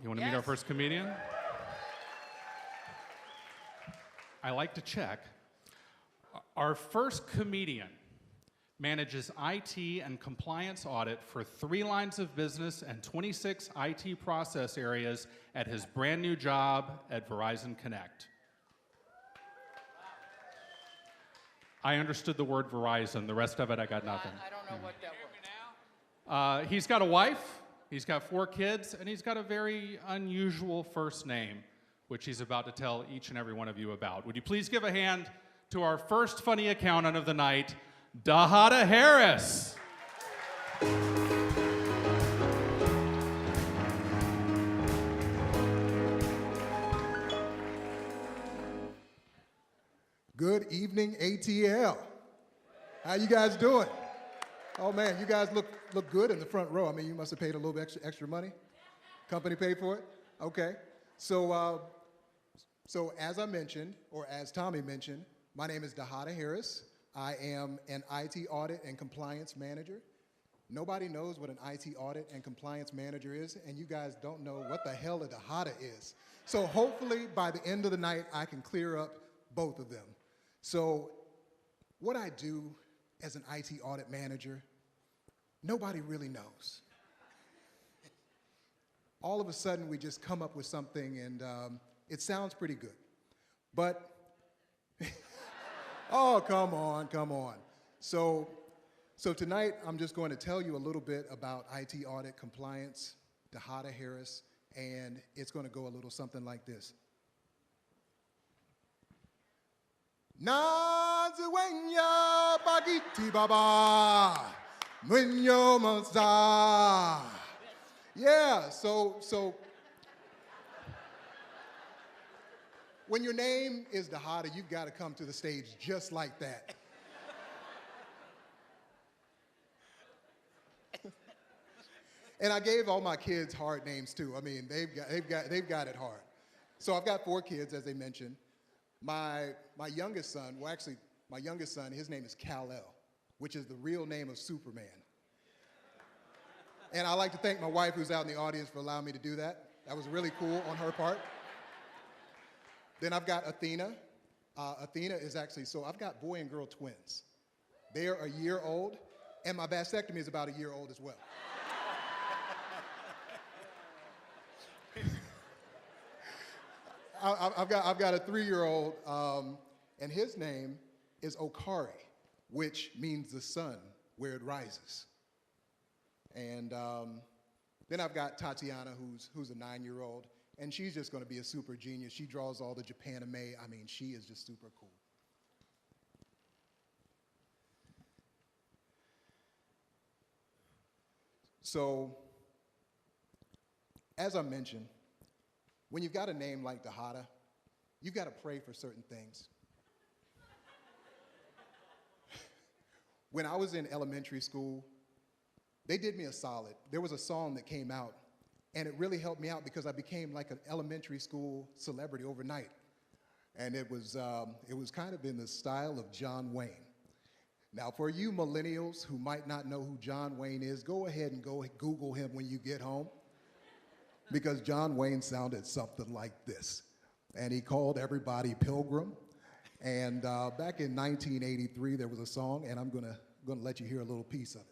You want to meet our first comedian? I like to check. Our first comedian manages IT and compliance audit for 3 lines of business and 26 IT process areas at his brand new job at Verizon Connect. I understood the word Verizon. The rest of it, I got nothing. I don't know what that was. He's got a wife, he's got 4 kids, and he's got a very unusual first name, which he's about to tell each and every one of you about. Would you please give a hand to our first funny accountant of the night, Da-Hotta Harris. Good evening, ATL. How you guys doing? Oh man, you guys look good in the front row. I mean, you must have paid a little bit extra money. Company paid for it? Okay. So as I mentioned, or as Tommy mentioned, my name is Da-Hotta Harris. I am an IT audit and compliance manager. Nobody knows what an IT audit and compliance manager is, and you guys don't know what the hell a Da-Hotta is. So hopefully by the end of the night, I can clear up both of them. So what I do as an IT audit manager, nobody really knows. All of a sudden, we just come up with something, and it sounds pretty good. But, oh, come on. So tonight, I'm just going to tell you a little bit about IT audit compliance, Da-Hotta Harris, and it's going to go a little something like this. Nazuenya bagiti baba, Munyo maza. Yeah, so when your name is Da-Hotta, you've got to come to the stage just like that. And I gave all my kids hard names too. I mean, they've got it hard. So I've got 4 kids, as they mentioned. My youngest son, well actually, my youngest son, his name is Kal-El, which is the real name of Superman. And I'd like to thank my wife, who's out in the audience, for allowing me to do that. That was really cool on her part. Then I've got Athena. Athena is actually, so I've got boy and girl twins. They are a year old, and my vasectomy is about a year old as well. I've got a 3-year-old, and his name is Okari, which means the sun where it rises. And then I've got Tatiana, who's a 9-year-old, and she's just going to be a super genius. She draws all the Japanime. I mean, she is just super cool. So, as I mentioned, when you've got a name like Da-Hotta, you've got to pray for certain things. When I was in elementary school, they did me a solid. There was a song that came out, and it really helped me out because I became like an elementary school celebrity overnight. And it was kind of in the style of John Wayne. Now, for you millennials who might not know who John Wayne is, go ahead and go Google him when you get home, because John Wayne sounded something like this. And he called everybody Pilgrim. And back in 1983, there was a song, and I'm gonna let you hear a little piece of it.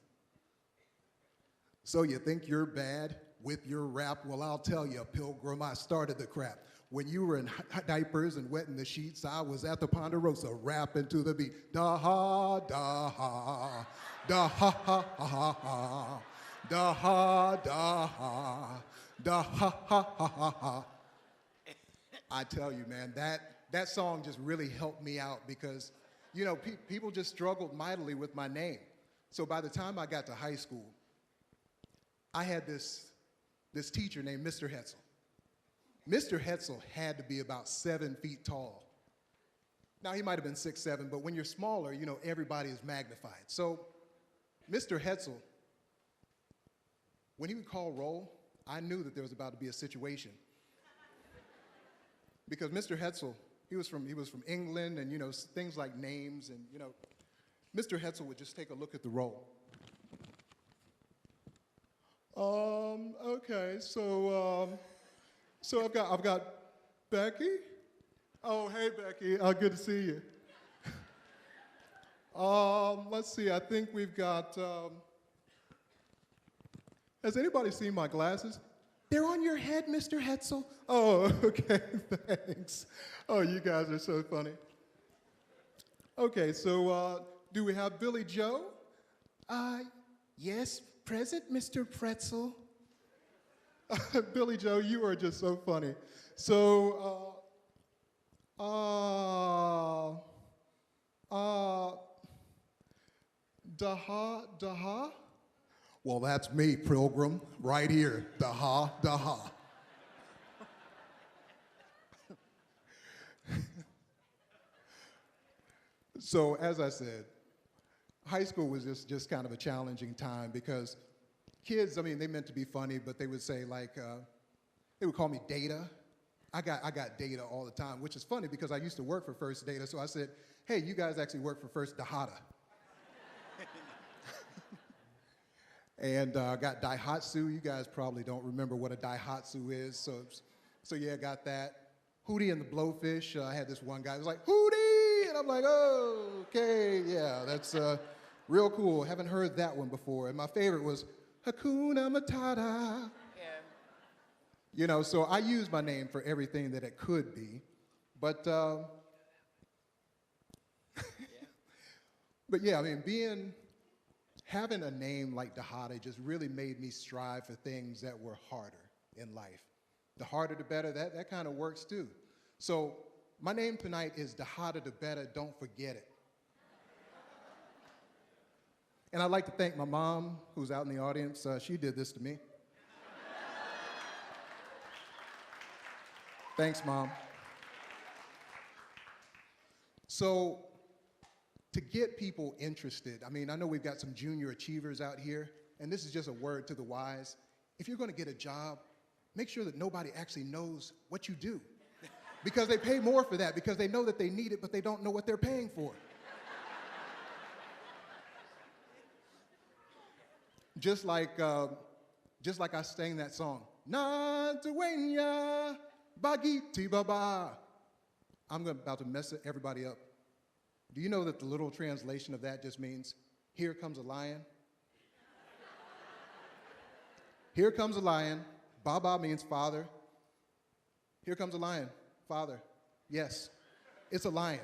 So you think you're bad with your rap? Well, I'll tell you, Pilgrim, I started the crap. When you were in diapers and wetting the sheets, I was at the Ponderosa rapping to the beat. Da-ha, da-ha, da-ha-ha, ha-ha, da-ha, da-ha, da-ha-ha-ha-ha. I tell you, man, that song just really helped me out because, you know, people just struggled mightily with my name. So by the time I got to high school, I had this teacher named Mr. Hetzel. Mr. Hetzel had to be about 7 feet tall. Now, he might have been 6'7", but when you're smaller, you know, everybody is magnified. So Mr. Hetzel, when he would call roll, I knew that there was about to be a situation. Because Mr. Hetzel, he was from England, and, you know, things like names, and, you know, Mr. Hetzel would just take a look at the roll. Okay, so So I've got Becky. Oh, hey, Becky. Good to see you. Let's see. I think we've got. Has anybody seen my glasses? They're on your head, Mr. Hetzel. Oh, okay. Thanks. Oh, you guys are so funny. Okay, so do we have Billy Joe? Yes, present, Mr. Pretzel. Billy Joe, you are just so funny. So, Da-Ha? Well, that's me, Pilgrim, right here. Da-Ha. So, as I said, high school was just kind of a challenging time because kids, I mean, they meant to be funny, but they would say, like, they would call me Data. I got Data all the time, which is funny because I used to work for First Data, so I said, hey, you guys actually work for First Da-Hotta. And got Daihatsu. You guys probably don't remember what a Daihatsu is, so yeah, got that. Hootie and the Blowfish. I had this one guy who was like, Hootie! And I'm like, oh, okay, yeah, that's real cool. Haven't heard that one before. And my favorite was Hakuna Matata. Yeah. You know, so I use my name for everything that it could be, but but yeah, I mean, having a name like Da-Hotta just really made me strive for things that were harder in life. The harder the better, that kind of works too. So my name tonight is Da-Hotta, Da-Betta, don't forget it. And I'd like to thank my mom, who's out in the audience. She did this to me. Thanks, Mom. So, to get people interested, I mean, I know we've got some junior achievers out here, and this is just a word to the wise. If you're going to get a job, make sure that nobody actually knows what you do. Because they pay more for that, because they know that they need it, but they don't know what they're paying for. Just like I sang that song, Na Duenya Bagiti Baba. I'm about to mess everybody up. Do you know that the literal translation of that just means, here comes a lion? Here comes a lion. Baba means father. Here comes a lion. Father. Yes, it's a lion.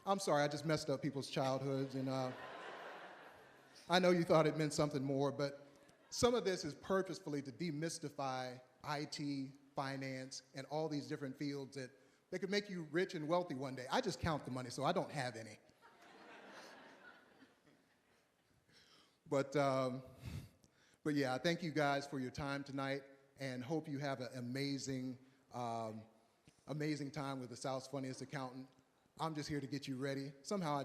I'm sorry, I just messed up people's childhoods, and I know you thought it meant something more, but some of this is purposefully to demystify IT, finance, and all these different fields that could make you rich and wealthy one day. I just count the money, so I don't have any. But yeah, I thank you guys for your time tonight, and hope you have an amazing, amazing time with the South's Funniest Accountant. I'm just here to get you ready. Somehow I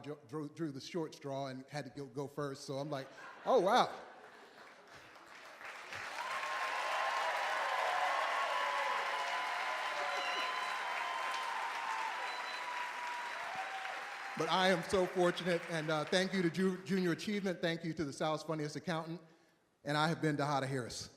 drew the short straw and had to go first, so I'm like, oh, wow. But I am so fortunate, and thank you to Junior Achievement, thank you to the South's Funniest Accountant, and I have been Dhata Harris.